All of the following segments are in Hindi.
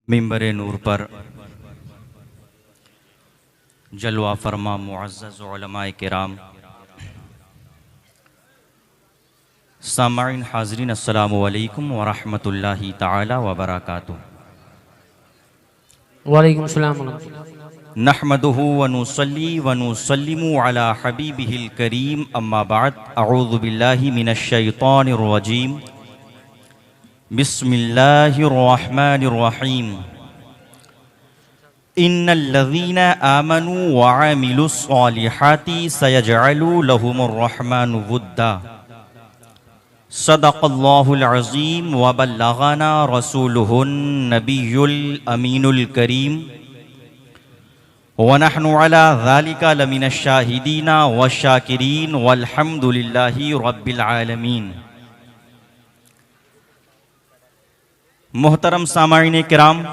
मिंबर नूर पर जलवा फरमा मुअज़्ज़ज़ उलमाए किराम, सामाईन हाज़रीन, अस्सलामु अलैकुम व रहमतुल्लाहि तआला व बरकातुहू। वालेकुम सलाम। नहमदुहु व नुसल्ली व नुसल्लिमु अला हबीबिहिल करीम, अम्मा बाद। अऊज़ु बिल्लाहि मिनश शैतानिर रजीम। बिस्मिल्लाहिर रहमानिर रहीम। इन्नल्लज़ीना आमनू व अमिलुस्सॉलिहाति सयजअलु लहुमुर रहमानु वुद्दा। सदक़ल्लाहुल अज़ीम व बल्लग़ना रसूलुहुन नबियुल अमीनुल करीम व नहनु अला ज़ालिका लमिनश शाहिदीना व शाकिरीन वल्हम्दुलिल्लाहि रब्बिल आलमीन। मोहतरम सामाईन किराम,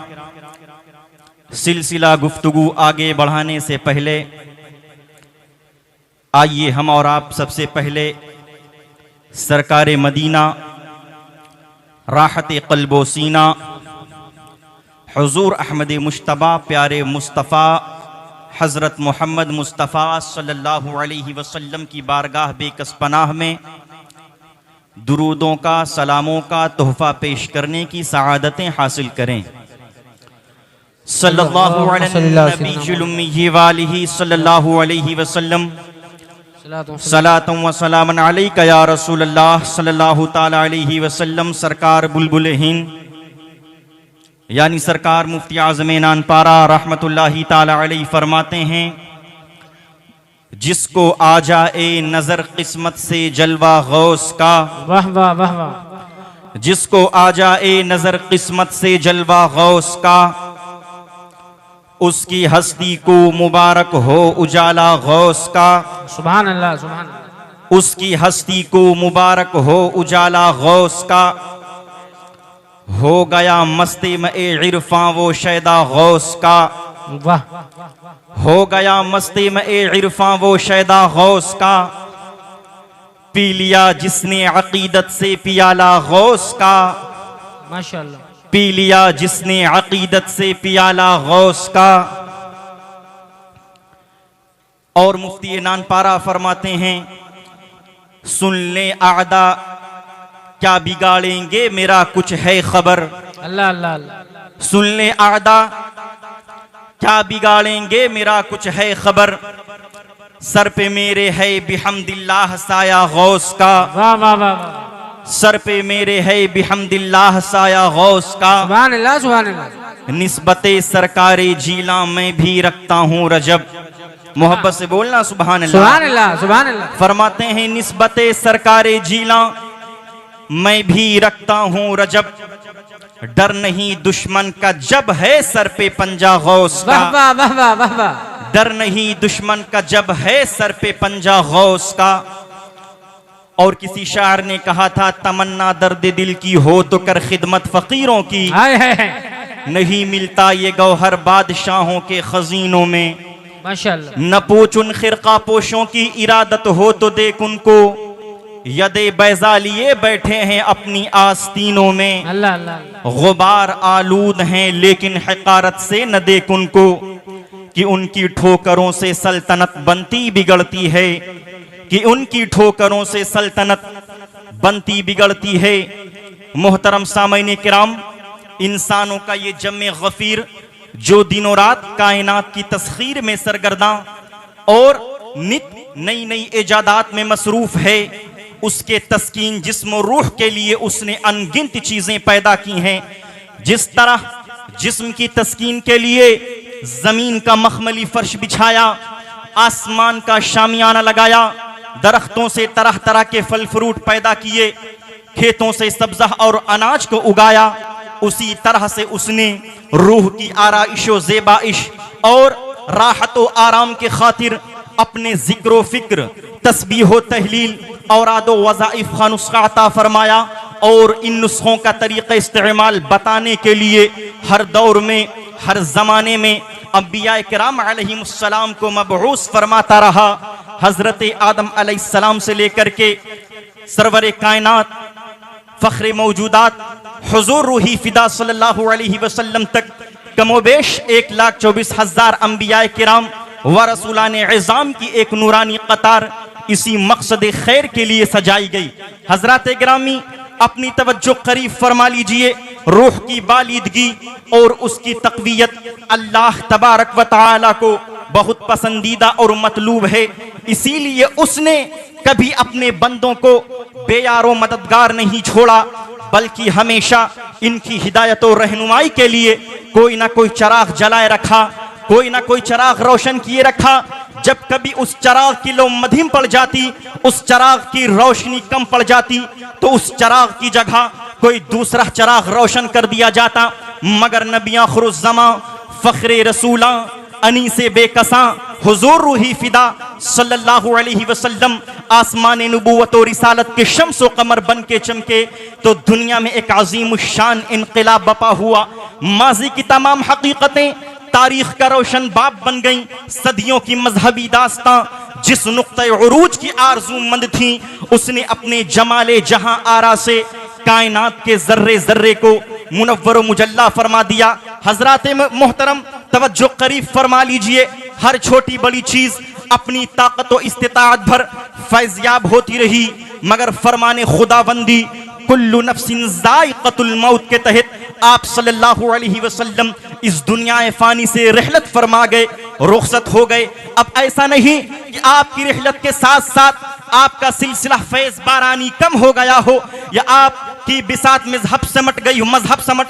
सिलसिला गुफ्तगू आगे बढ़ाने से पहले आइए हम और आप सबसे पहले सरकारे मदीना, राहत क़ल्बो सीना, हुज़ूर अहमद मुश्तबा प्यारे मुस्तफ़ा हज़रत मोहम्मद मुस्तफ़ा सल्लल्लाहु अलैहि वसल्लम की बारगाह बेकस पनाह में दुरूदों का, सलामों का तोहफ़ा पेश करने की सआदतें हासिल करें। सल्लल्लाहु अलैहि सल्लल्लाहु अलैहि वसल्लम। सलातुम व सलामन अलैका या रसूलल्लाह सल्लल्लाहु ताला अलैहि वसल्लम। सरकार बुलबुल हिंद यानी सरकार मुफ्ती आज़म नानपारा रहमतुल्लाहि ताला अलैहि फरमाते हैं, जिसको आ जाए नजर किस्मत से जलवा गौस का, वाह वाह वाह वाह, जिसको आ जाए नजर किस्मत से जलवा गौस का, उसकी हस्ती को मुबारक हो उजाला गौस का। सुभान अल्लाह सुभान अल्लाह। उसकी हस्ती को मुबारक हो उजाला गौस का। हो गया मस्ती में इरफां वो शैदा गौस का। वाह, हो गया मस्ती में इरफां वो शैदा गौस का। पी लिया जिसने अकीदत से पियाला गौस का। माशाअल्लाह। पी लिया जिसने अकीदत से पियाला गौस का। और मुफ्ती नानपारा फरमाते हैं, सुन ले आदा क्या बिगाड़ेंगे मेरा कुछ है खबर। अल्लाह अल्लाह अल्लाह। सुन ले आदा क्या बिगाड़ेंगे मेरा कुछ है खबर। सर पे मेरे है बिहम्दिल्लाह साया गौस का। वाह वाह वाह वाह। सर पे मेरे है बिहम्दिल्लाह साया गौस का। सुभान अल्लाह सुभान अल्लाह। निस्बते सरकारे जीला मैं भी रखता हूँ रजब। मोहब्बत से बोलना सुभान अल्लाह। सुभान अल्लाह सुभान अल्लाह। फरमाते हैं, निस्बते सरकारे जीला मैं भी रखता हूँ रजब। डर नहीं दुश्मन का जब है सर पे पंजा गौस का। वाह वाह वाह वाह वाह वाह। डर नहीं दुश्मन का जब है सर पे पंजा गौस का। और किसी शायर ने कहा था, तमन्ना दर्द दिल की हो तो कर खिदमत फकीरों की। हाय हाय हाय। नहीं मिलता ये गौहर बादशाहों के खजीनों में। माशाअल्लाह। न पूछ उन खिरका पोशों की इरादत हो तो देख उनको। यदे बैजा लिए बैठे हैं अपनी आस्तीनों में। अल्लाह अल्लाह। गुबार आलूद हैं लेकिन हकारत से न देख उनको, कि उनकी ठोकरों से सल्तनत बनती बिगड़ती है। कि उनकी ठोकरों से सल्तनत बनती बिगड़ती है। मोहतरम सामईन किराम, इंसानों का ये जम्मे गफीर जो दिनों रात कायनात की तस्खीर में सरगर्दां और नित नई नई इजादात में मसरूफ है, उसके तस्कीन जिस्म और रूह के लिए उसने अनगिनत चीजें पैदा की हैं। जिस तरह जिस्म की तस्कीन के लिए जमीन का मखमली फर्श बिछाया, आसमान का शामियाना लगाया, दरख्तों से तरह तरह के फल फ्रूट पैदा किए, खेतों से सब्जा और अनाज को उगाया, उसी तरह से उसने रूह की आराइशो ज़ेबाइश और राहत व आराम के खातिर अपने जिक्र फिक्र, तस्बीह तहलील और आदो वज़ाइफ का नुस्खा अता फरमाया। और इन नुस्खों का तरीक़ा इस्तेमाल बताने के लिए हर दौर में, हर ज़माने में अंबिया किराम अलैहिमुस्सलाम को मबऊस फरमाता रहा। हज़रत आदम अलैहिस्सलाम से लेकर के सरवरे कायनात फ़ख्र मौजूदात हुज़ूर रूही फ़िदा सल्लल्लाहु अलैहि वसल्लम तक कमोबेश 1,24,000 अंबियाए किराम व रसूलान इज़ाम की एक नूरानी कतार इसी मकसद खैर के लिए सजाई गई। हजरात गिरामी, अपनी तवज्जो करीब फरमा लीजिए। रूह की बालिदगी और उसकी तक़वियत अल्लाह तबारक व तआला को बहुत पसंदीदा और मतलूब है। इसीलिए उसने कभी अपने बंदों को बेयारो मददगार नहीं छोड़ा, बल्कि हमेशा इनकी हिदायत और रहनुमाई के लिए कोई ना कोई चराग जलाए रखा, कोई ना कोई चराग रोशन किए रखा। जब कभी उस चराग की लो मधिम पड़ जाती, उस चराग की रोशनी कम पड़ जाती, तो उस चराग की जगह कोई दूसरा चराग रोशन कर दिया जाता। मगर नबी आखिरुज़्ज़मा फ़ख्रे रसूला अनीसे बेकसा हुज़ूर रूही फ़िदा सल्लल्लाहु अलैहि वसल्लम आसमान नबूवत और रिसालत के शम्स व कमर बन के चमके तो दुनिया में एक अजीम शान इनक़िलाब बपा हुआ। माजी की तमाम हकीकतें तारीख का रोशन बाब बन गई। सदियों की मजहबी दास्तां जिस नुक्ते उरूज की आरज़ूमंद थी, उसने अपने जमाले जहां आरा से कायनात के जर्रे जर्रे को मुनव्वर मुजल्ला फरमा दिया। हजरात मोहतरम, तवज्जो करीब फरमा लीजिए। हर छोटी बड़ी चीज अपनी ताकत और इस्तिताअत भर फैज़याब होती रही, मगर फरमाने खुदाबंदी कुल्लु नफ्सिन ज़ाइक़तुल मौत के तहत आप सल्लल्लाहु अलैहि वसल्लम इस दुनिया फ़ानी से रहलत फरमा गए, रुखसत हो गए। अब ऐसा नहीं कि आपकी रहलत के साथ साथ आपका सिलसिला फैज़ बारानी कम हो गया हो, या आपकी बिसात मजहब समट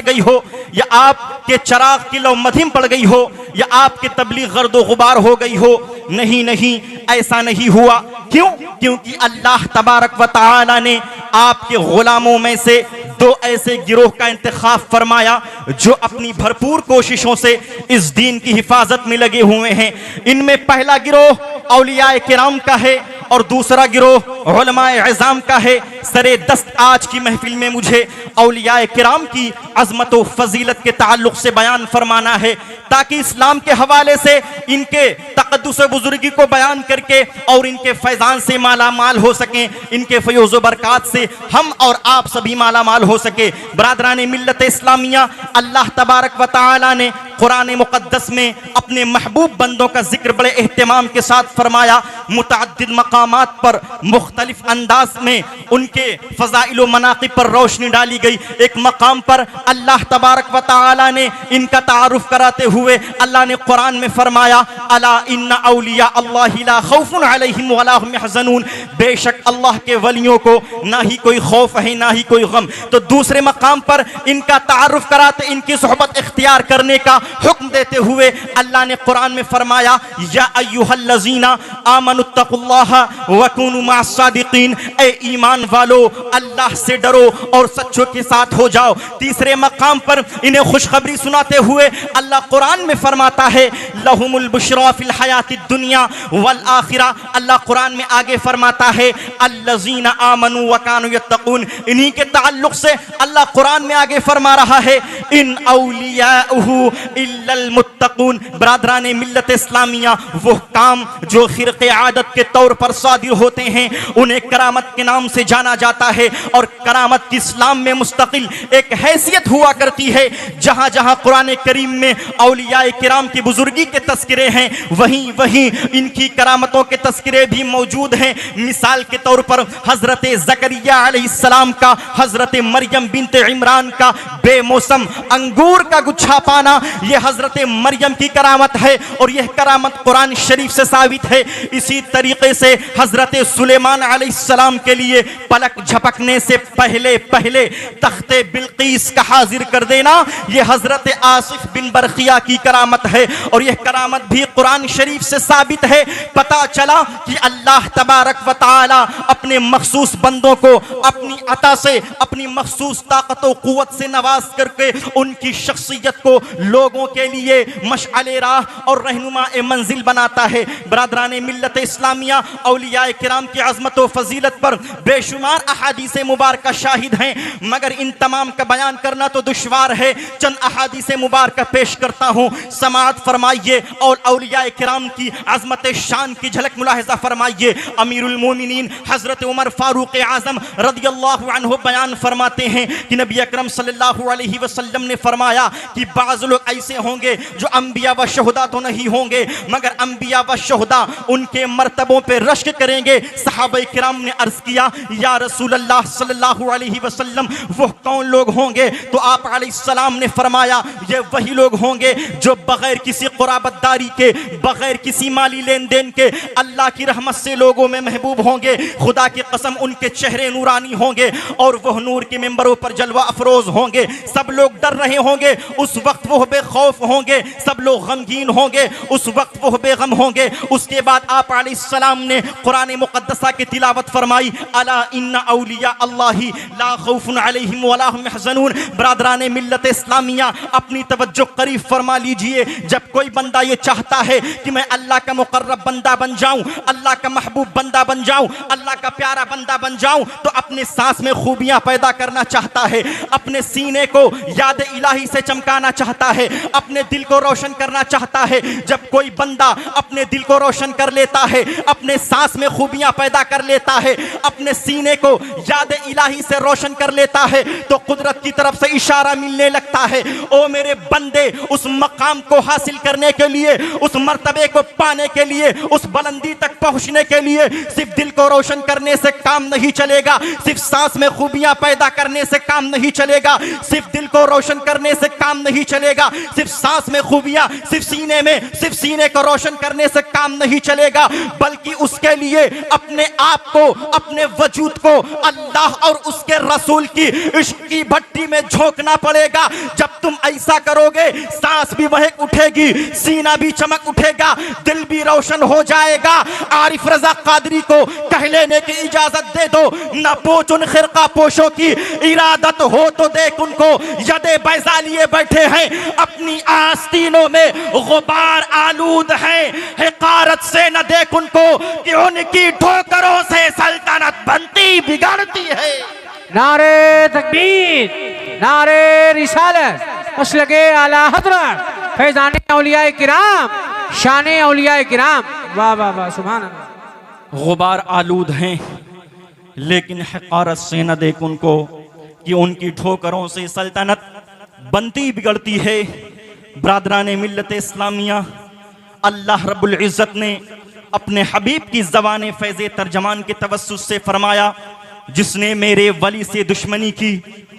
गई हो, या आपके चराग की लो मधिम पड़ गई हो, या आपके तबलीग गर्दो गुबार हो गई हो। नहीं नहीं, ऐसा नहीं हुआ। क्यों? क्योंकि अल्लाह तबारक व तआला ने आपके गुलामों में से दो ऐसे गिरोह का इंतखाब फरमाया जो अपनी भरपूर कोशिशों से इस दीन की हिफाजत में लगे हुए हैं। इनमें पहला गिरोह औलियाए किराम का है और दूसरा गिरोह उलमाए इज़ाम का है। सरे दस्त आज की महफिल में मुझे औलियाए किराम की अज़मत व फजीलत के ताल्लुक से बयान फरमाना है, ताकि इस्लाम के हवाले से इनके तक़द्दुस व बुजुर्गी को बयान करके और इनके फैज़ान से माला माल हो सकें, इनके फयोज़ व बरक़ात से हम और आप सभी माला माल हो सके। बरादरान मिल्लत इस्लामिया, अल्लाह तबारक व तआला ने कुरान मुक़द्दस में अपने महबूब बंदों का जिक्र बड़े एहतिमाम के साथ फरमाया। मुतअद्दिद मकामात पर मुख्तलिफ अंदाज में उनके फ़ज़ाइल व मनाक़िब पर रोशनी डाली गई। एक मकाम पर अल्लाह तबारक व तआला ने इनका तारुफ कराते हुए अल्लाह ने कुरान में फरमाया, अला इन्ना औलिया अल्लाहि ला खौफुन अलैहिम वला हुम यहज़नून, बेशक अल्लाह के वलियों को ना ही कोई खौफ है ना ही कोई गम। तो दूसरे मकाम पर इनका तारुफ कराते, इनकी सोहबत इख्तियार करने का हुक्म देते हुए अल्लाह ने कुरान में फरमाया, या अय्युहल्लज़ीना आमनुत्तकुल्लाह व कुनू मअस्सादिकीन, ए ईमान वालो अल्लाह से डरो और सच्चों के साथ हो जाओ। तीसरे मकाम पर इन्हें खुशखबरी सुनाते हुए अल्लाह कुरान में फरमाता है, लहुमुल बुशरा फिल हयातिद दुनिया वल आखिरा। अल्लाह कुरान में आगे फरमाता है, अल्लज़ीना आमनू व कानू यत्तकून। इन्हीं के ताल्लुक से अल्लाह कुरान में आगे फरमा रहा है, इन औलियाउहु इल्लल मुत्तकून। बरादरान मिल्लत इस्लामिया, वो काम जो खिरक़े आदत के तौर पर सादिर होते हैं उन्हें करामत के नाम से जाना जाता है, और करामत की इस्लाम में मुस्तकिल एक हैसियत हुआ करती है। जहाँ जहाँ कुरान करीम में औलियाए किराम की बुजुर्गी के तस्करे हैं, वहीं वहीं इनकी करामतों के तस्करे भी मौजूद हैं। मिसाल के तौर पर हजरत ज़करिया अलैहिस्सलाम का, हजरत मरियम बिन्त इमरान का बेमौसम अंगूर का गुच्छा पाना, यह हजरत मरियम की करामत है और यह करामत कुरान शरीफ से साबित है। इसी तरीके से हजरत सुलेमान अलैहिस्सलाम के लिए पलक झपकने से पहले पहले तख्ते बिल्कीस का हाजिर कर देना, यह हजरत आसिफ बिन बरखिया की करामत है और यह करामत भी कुरान शरीफ से साबित है। पता चला कि अल्लाह तबारक व तआला अपने मखसूस बंदों को अपनी अता से, अपनी मखसूस ताकत व कुव्वत से नवाज करके उनकी शख्सियत को लोगों के लिए मशअले राह और रहनुमा मंजिल बनाता है। बरादरान मिल्लत इस्लामिया औलिया किराम की अज़मत व फजीलत पर बेशुमार अहादीस मुबारक शाहिद हैं, मगर इन तमाम का बयान करना तो दुश्वार है। चंद अहादीस मुबारक पेश करता हूँ, समाअत फरमाइए और औलिया किराम की अज़मत शान की झलक मुलाहिज़ा फरमाइए। अमीरुल मोमिनीन हज़रत उमर फारूक आज़म रज़ियल्लाहु अन्हु बयान फरमाते हैं कि नबी अकरम सल्लल्लाहु अलैहि वसल्लम ने फरमाया कि बाज़ लोग ऐसे होंगे जो अंबिया व शुहदा तो नहीं होंगे, मगर अंबिया व शुहदा उनके मर्तबों पे रश्क करेंगे। सहाबाए किराम ने अर्ज़ किया, या रसूल अल्लाह सल्लल्लाहु अलैहि वसल्लम वो कौन लोग होंगे? तो आप अलैहिस्सलाम ने फरमाया, ये वही लोग होंगे जो बगैर किसी क़ुराबतदारी के, बगैर किसी माली लेन देन के अल्लाह की रहमत से लोगों में महबूब होंगे। खुदा की कसम उनके चेहरे नूरानी होंगे और वह नूर के मिंबरों पर जलवा अफरोज होंगे। सब लोग डर रहे होंगे, उस वक्त वह बेखौफ होंगे। सब लोग गमगीन होंगे, उस वक्त वह बेगम होंगे। उसके बाद आप अलैहिस्सलाम ने कुरान मुक़द्दसा की तिलावत फरमाई, अला इन्ना औलिया अल्लाही ला खौफुन अलैहिम वला हुम यहज़नून। बरादरान मिल्लत इस्लामिया अपनी तवज्जो करीब फरमा लीजिए। जब कोई बंदा ये चाहता है कि मैं अल्लाह का मुक़र्रब बंदा बन जाऊं, अल्लाह का महबूब बंदा बन जाऊं, अल्लाह का प्यारा बंदा बन जाऊं, तो अपने सांस में खूबियां पैदा करना चाहता है, अपने सीने को याद इलाही से चमकाना चाहता है, अपने दिल को रोशन करना चाहता है। जब कोई बंदा अपने दिल को रोशन कर लेता है, अपने सांस में खूबियां पैदा कर लेता है, अपने सीने को याद इलाही से रोशन कर लेता है, तो कुदरत की तरफ से इशारा मिलने लगता है, ओ मेरे बंदे, उस मकाम को हासिल करने के लिए, उस मर्तबे को पाने के लिए, उस बुलंदी तक पहुंचने के लिए सिर्फ दिल को रोशन करने से काम नहीं चलेगा, सिर्फ सांस में खूबियां पैदा करने से काम नहीं चलेगा, सिर्फ दिल को रोशन करने से काम नहीं चलेगा, सिर्फ सांस में खूबियां, सिर्फ सीने को रोशन करने से काम नहीं चलेगा, बल्कि उसके लिए अपने आप को, अपने वजूद को अल्लाह और उसके रसूल की इश्क की भट्टी में झोंकना पड़ेगा। जब तुम ऐसा करोगे, सांस भी महक उठेगी, सीना भी चमक उठेगा, दिल भी रोशन हो जाएगा। आरिफ रजा कादरी को कह लेने की इजाजत दे दो, न पूछ उन खिरका पोशों की इरादत हो तो देख उनको यदे बैजा लिए बैठे हैं, अपनी आस्तीनों में गुबार आलूद है, हिकारत से न देख उनको कि उनकी ठोकरों से सल्तनत बनती बिगड़ती है। नारे तकबीर, नारे रिसालत, मसलके आला हज़रत, फैज़ाने औलिया किराम, शाने औलिया किराम। वाह वाह वाह, सुभान अल्लाह। गुबार आलूद हैं, लेकिन हिकारत से न देख उनको कि उनकी ठोकरों से सल्तनत बनती बिगड़ती है। ब्रादरान मिल्लत इस्लामिया, अल्लाह रब्बुल इज़्ज़त ने अपने हबीब की ज़बान फैज़ तर्जमान के तवस्सुत से फरमाया, जिसने मेरे वली से दुश्मनी की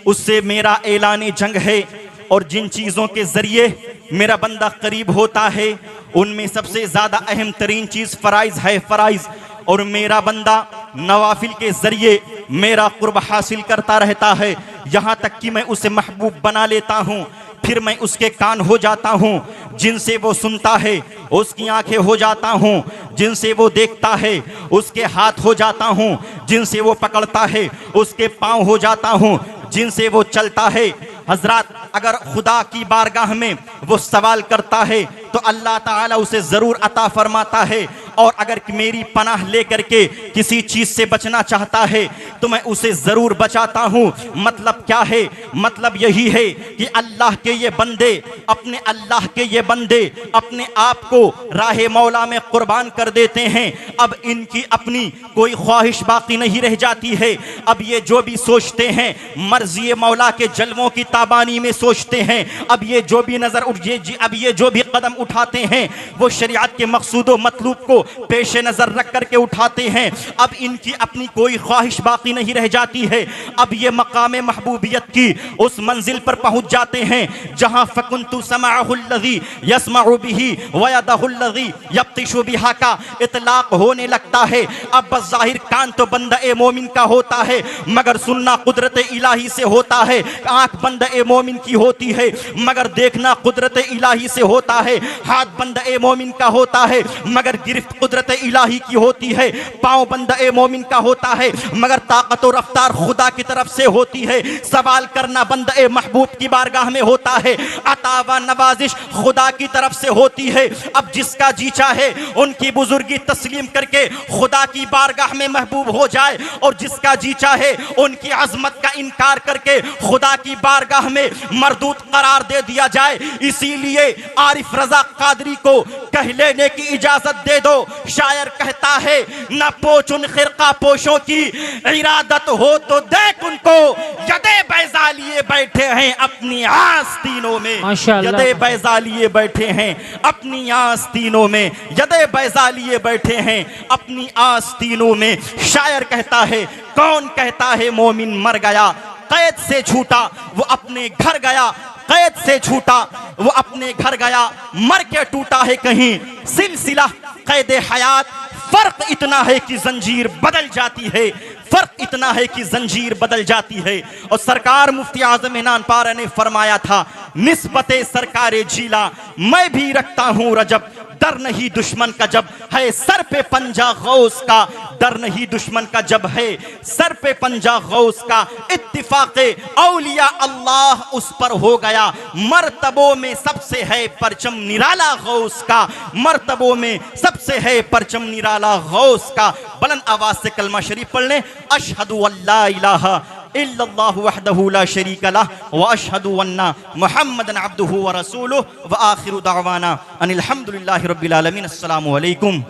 उससे मेरा ऐलान जंग है, और जिन चीज़ों के ज़रिए मेरा बंदा करीब होता है उनमें सबसे ज़्यादा अहम तरीन चीज़ फ़राइज़ है, फ़राइज़। और मेरा बंदा नवाफिल के ज़रिए मेरा कुर्ब हासिल करता रहता है, यहाँ तक कि मैं उसे महबूब बना लेता हूँ। फिर मैं उसके कान हो जाता हूँ, जिनसे वो सुनता है, उसकी आंखें हो जाता हूँ, जिनसे वो देखता है, उसके हाथ हो जाता हूँ, जिनसे वो पकड़ता है, उसके पाँव हो जाता हूँ, जिनसे वो चलता है। हजरात, अगर खुदा की बारगाह में वो सवाल करता है तो अल्लाह ताला उसे ज़रूर अता फरमाता है, और अगर मेरी पनाह लेकर के किसी चीज़ से बचना चाहता है तो मैं उसे ज़रूर बचाता हूँ। मतलब क्या है? मतलब यही है कि अल्लाह के ये बंदे, अपने अल्लाह के ये बंदे अपने आप को राह मौला में कुर्बान कर देते हैं। अब इनकी अपनी कोई ख्वाहिश बाकी नहीं रह जाती है। अब ये जो भी सोचते हैं मर्ज़ी मौला के जलवों की ताबानी में सोचते हैं। अब ये जो भी अब ये जो भी कदम उठाते हैं वो शरीयत के मकसूद व मतलूब को पेश नज़र रख करके उठाते हैं। अब इनकी अपनी कोई ख्वाहिश बाकी नहीं रह जाती है। अब ये मकाम महबूबियत की उस मंजिल पर पहुंच जाते हैं जहां फकुन्तु समाअहुल्लज़ी यस्मउ बिही व यदहुल्लज़ी यब्तिशु बिहा का इतलाक होने लगता है। अब बस ज़ाहिर कान तो बंदा ए मोमिन का होता है, मगर सुनना कुदरत इलाही से होता है। आंख बंदा ए मोमिन की होती है, मगर देखना कुदरत इलाही से होता है। हाथ बंदा ए मोमिन का होता है, मगर गिरफ्त कुदरत इलाही की होती है। पाँव बंदे मोमिन का होता है, मगर ताकत और रफ्तार खुदा की तरफ से होती है। सवाल करना बंदे महबूब की बारगाह में होता है, अता व नवाजिश खुदा की तरफ से होती है। अब जिसका जी चाहे उनकी बुजुर्गी तस्लीम करके खुदा की बारगाह में महबूब हो जाए, और जिसका जी चाहे उनकी अजमत का इनकार करके खुदा की बारगाह में मरदूद करार दे दिया जाए। इसीलिए आरिफ रजा कादरी को कह लेने की इजाजत दे दो। शायर कहता है, न पोच उन खिरका पोशों की इरादत हो तो देख उनको, यदे बैजा लिए बैठे हैं अपनी आस्तीनों में। माशाअल्लाह। यदे बैजा लिए बैठे हैं अपनी आस्तीनों में, यदे बैजा लिए बैठे हैं अपनी आस्तीनों में। शायर कहता है, कौन कहता है मोमिन मर गया, कैद से छूटा वो अपने घर गया। कैद से छूटा वो अपने घर गया, मर के टूटा है कहीं सिलसिला कैद हयात। फर्क इतना है कि जंजीर बदल जाती है, फर्क इतना है कि जंजीर बदल जाती है। और सरकार मुफ्ती आजम इनान पारा ने फरमाया था, निस्बते सरकारे जीला मैं भी रखता हूँ रजब, डर नहीं दुश्मन का जब है सर पे पंजा गौस का, डर नहीं दुश्मन का जब है सर पे पंजा गौस का। इत्तिफाक़े औलिया अल्लाह उस पर हो गया, मर्तबों में सबसे है परचम निराला गौस का, मर्तबों में सबसे है परचम निराला गौस का। बुलंद आवाज से कलमा शरीफ पढ़ लें, अशहदु अल्ला इलाहा इल्लल्लाहु वहदहु ला शरीका लह व अशहदु अन्ना मुहम्मदन अब्दुहु व रसूलुहु व आखिरु दावाना अनिल हम्दुलिल्लाहि रब्बिल आलमीन। अस्सलामु अलैकुम।